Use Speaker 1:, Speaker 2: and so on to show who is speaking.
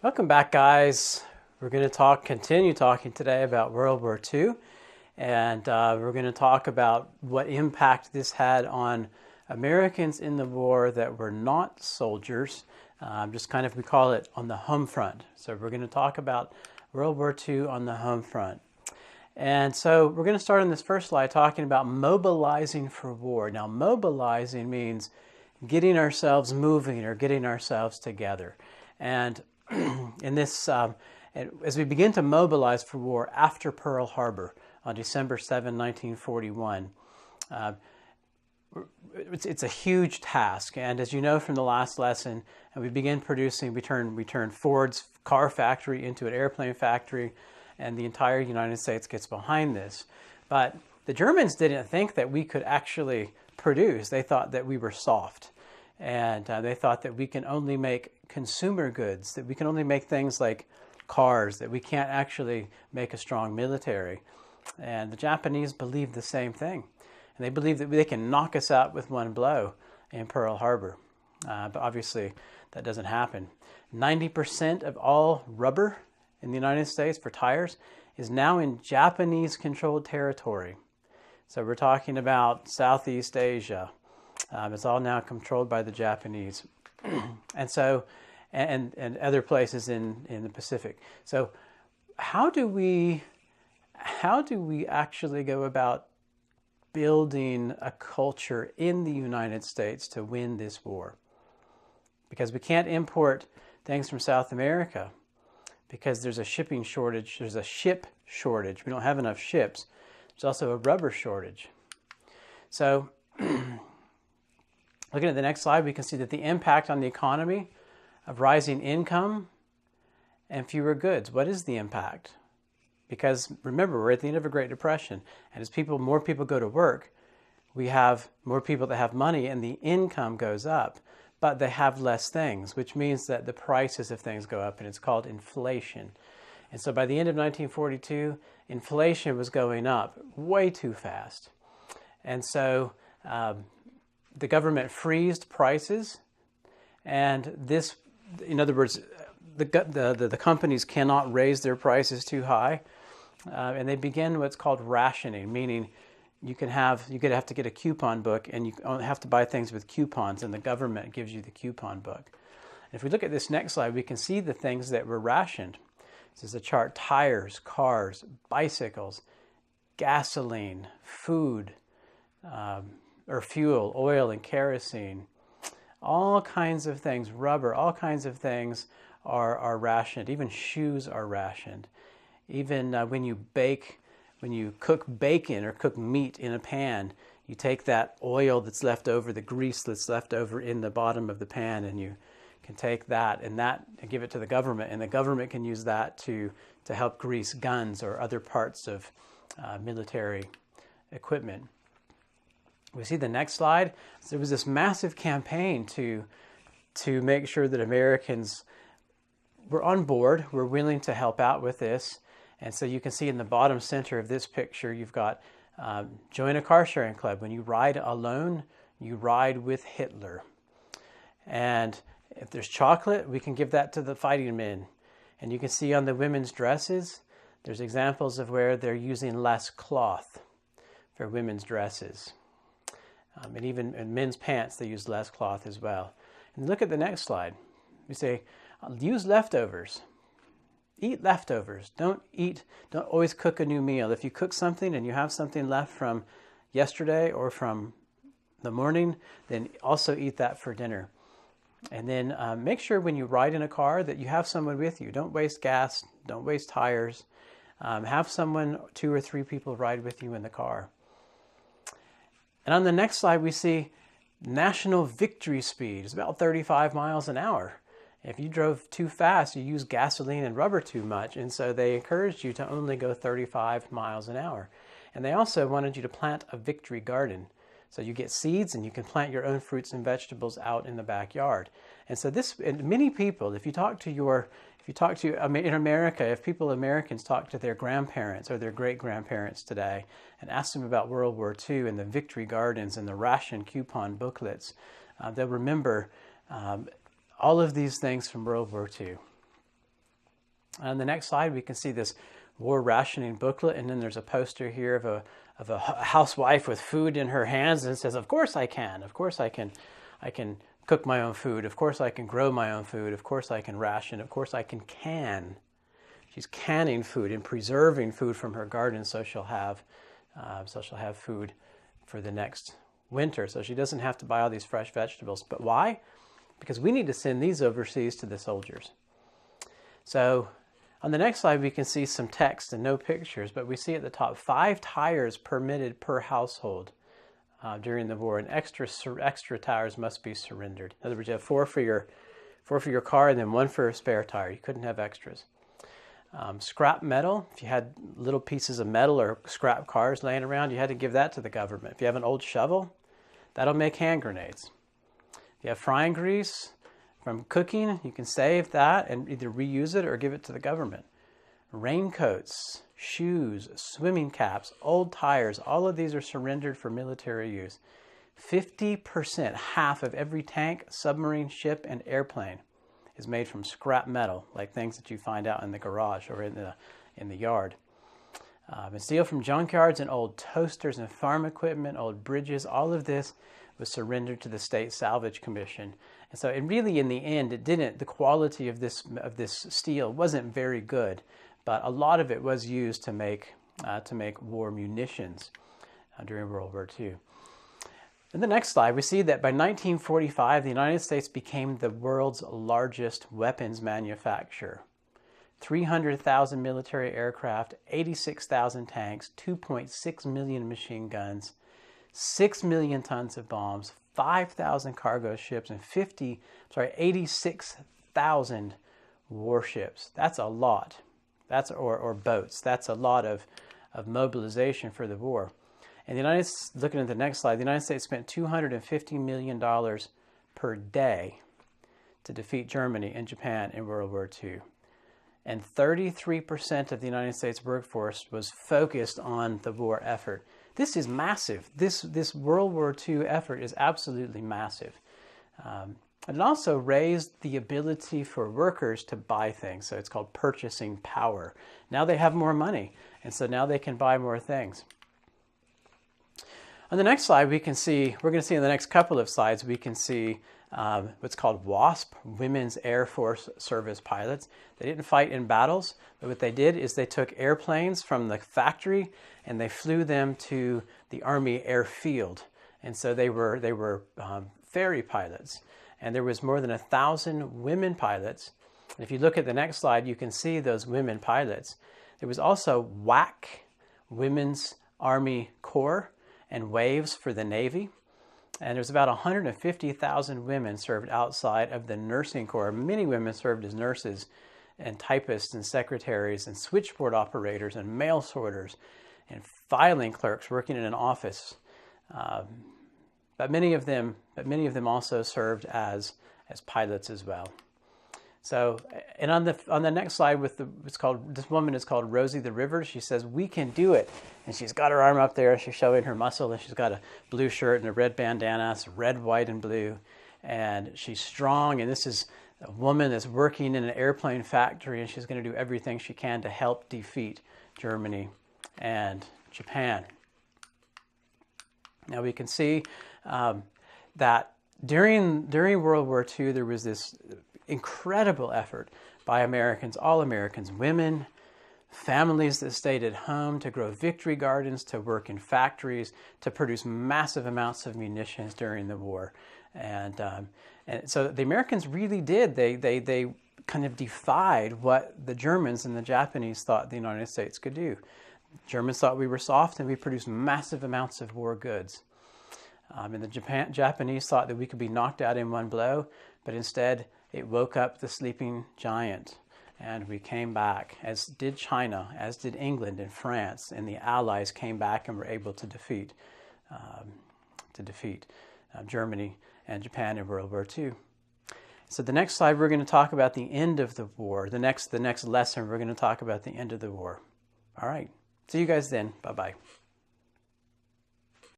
Speaker 1: Welcome back, guys. We're going to continue talking today about World War II, and we're going to talk about what impact this had on Americans in the war that were not soldiers. Just kind of, we call it on the home front. So we're going to talk about World War II on the home front. And so we're going to start on this first slide talking about mobilizing for war. Now, mobilizing means getting ourselves moving or getting ourselves together. And in this, as we begin to mobilize for war after Pearl Harbor on December 7, 1941, it's a huge task. And as you know from the last lesson, and we begin producing, we turn Ford's car factory into an airplane factory, and the entire United States gets behind this. But the Germans didn't think that we could actually produce. They thought that we were soft. And they thought that we can only make consumer goods, that we can only make things like cars, that we can't actually make a strong military. And the Japanese believed the same thing. And they believed that they can knock us out with one blow in Pearl Harbor. But obviously, that doesn't happen. 90% of all rubber in the United States for tires is now in Japanese-controlled territory. So we're talking about Southeast Asia. It's all now controlled by the Japanese, and so and other places in the Pacific. So how do we actually go about building a culture in the United States to win this war? Because we can't import things from South America because there's a shipping shortage. There's a ship shortage. We don't have enough ships. There's also a rubber shortage. So looking at the next slide, we can see that the impact on the economy of rising income and fewer goods. What is the impact? Because remember, we're at the end of a Great Depression, and as more people go to work, we have more people that have money, and the income goes up, but they have less things, which means that the prices of things go up, and it's called inflation. And so by the end of 1942, inflation was going up way too fast. And so the government freezed prices, and this, in other words, the companies cannot raise their prices too high, and they begin what's called rationing, meaning you have to get a coupon book, and you only have to buy things with coupons, and the government gives you the coupon book. And if we look at this next slide, we can see the things that were rationed. This is a chart: tires, cars, bicycles, gasoline, food, or fuel, oil and kerosene, all kinds of things, rubber, all kinds of things are rationed. Even shoes are rationed. Even when you cook bacon or cook meat in a pan, you take that oil that's left over, the grease that's left over in the bottom of the pan, and you can take that and give it to the government, and the government can use that to help grease guns or other parts of military equipment. We see the next slide. So there was this massive campaign to make sure that Americans were on board, were willing to help out with this. And so you can see in the bottom center of this picture, you've got join a car sharing club. When you ride alone, you ride with Hitler. And if there's chocolate, we can give that to the fighting men. And you can see on the women's dresses, there's examples of where they're using less cloth for women's dresses. And even in men's pants, they use less cloth as well. And look at the next slide. We say, use leftovers. Eat leftovers. Don't always cook a new meal. If you cook something and you have something left from yesterday or from the morning, then also eat that for dinner. And then make sure when you ride in a car that you have someone with you. Don't waste gas. Don't waste tires. Have someone, 2 or 3 people ride with you in the car. And on the next slide, we see national victory speed. It's about 35 miles an hour. If you drove too fast, you used gasoline and rubber too much. And so they encouraged you to only go 35 miles an hour. And they also wanted you to plant a victory garden. So you get seeds and you can plant your own fruits and vegetables out in the backyard. And so and many people, if you talk to in America, if Americans talk to their grandparents or their great-grandparents today and ask them about World War II and the victory gardens and the ration coupon booklets, they'll remember all of these things from World War II. On the next slide, we can see this war rationing booklet, and then there's a poster here of a housewife with food in her hands, and it says, "Of course I can. Of course I can cook my own food. Of course I can grow my own food. Of course I can ration. Of course I can can." She's canning food and preserving food from her garden, so she'll have food for the next winter. So she doesn't have to buy all these fresh vegetables. But why? Because we need to send these overseas to the soldiers. So on the next slide, we can see some text and no pictures, but we see at the top 5 tires permitted per household during the war, and extra tires must be surrendered. In other words, you have 4 for your car and then 1 for a spare tire. You couldn't have extras. Scrap metal, if you had little pieces of metal or scrap cars laying around, you had to give that to the government. If you have an old shovel, that'll make hand grenades. If you have frying grease from cooking, you can save that and either reuse it or give it to the government. Raincoats, shoes, swimming caps, old tires, all of these are surrendered for military use. 50%, half of every tank, submarine, ship, and airplane is made from scrap metal, like things that you find out in the garage or in the yard. And steel from junkyards and old toasters and farm equipment, old bridges, all of this was surrendered to the State Salvage Commission. And so it really, in the end, the quality of this steel wasn't very good, but a lot of it was used to make war munitions during World War II. In the next slide, we see that by 1945, the United States became the world's largest weapons manufacturer. 300,000 military aircraft, 86,000 tanks, 2.6 million machine guns, 6 million tons of bombs, 5,000 cargo ships, and 86,000 warships. That's a lot. Or boats. That's a lot of mobilization for the war. And looking at the next slide, the United States spent $250 million per day to defeat Germany and Japan in World War II. And 33% of the United States workforce was focused on the war effort. This is massive. This World War II effort is absolutely massive. And it also raised the ability for workers to buy things. So it's called purchasing power. Now they have more money, and so now they can buy more things. On the next slide, we're going to see in the next couple of slides, we can see what's called WASP, Women's Air Force Service Pilots. They didn't fight in battles, but what they did is they took airplanes from the factory and they flew them to the Army airfield. And so they were ferry pilots. And there was more than 1,000 women pilots. And if you look at the next slide, you can see those women pilots. There was also WAC, Women's Army Corps, and WAVES for the Navy. And there's about 150,000 women served outside of the nursing corps. Many women served as nurses and typists and secretaries and switchboard operators and mail sorters and filing clerks working in an office. But many of them also served as pilots as well. So, and on the next slide, this woman is called Rosie the River. She says, "We can do it," and she's got her arm up there. She's showing her muscle, and she's got a blue shirt and a red bandana. It's red, white, and blue, and she's strong. And this is a woman that's working in an airplane factory, and she's going to do everything she can to help defeat Germany and Japan. Now we can see that during World War II, there was this incredible effort by Americans, all Americans, women, families that stayed at home to grow victory gardens, to work in factories, to produce massive amounts of munitions during the war. And so the Americans really did. They kind of defied what the Germans and the Japanese thought the United States could do. Germans thought we were soft, and we produced massive amounts of war goods. And the Japanese thought that we could be knocked out in one blow, but instead it woke up the sleeping giant, and we came back, as did China, as did England and France, and the Allies came back and were able to defeat Germany and Japan in World War II. So the next slide, we're going to talk about the end of the war. The next lesson, we're going to talk about the end of the war. All right. See you guys then. Bye-bye.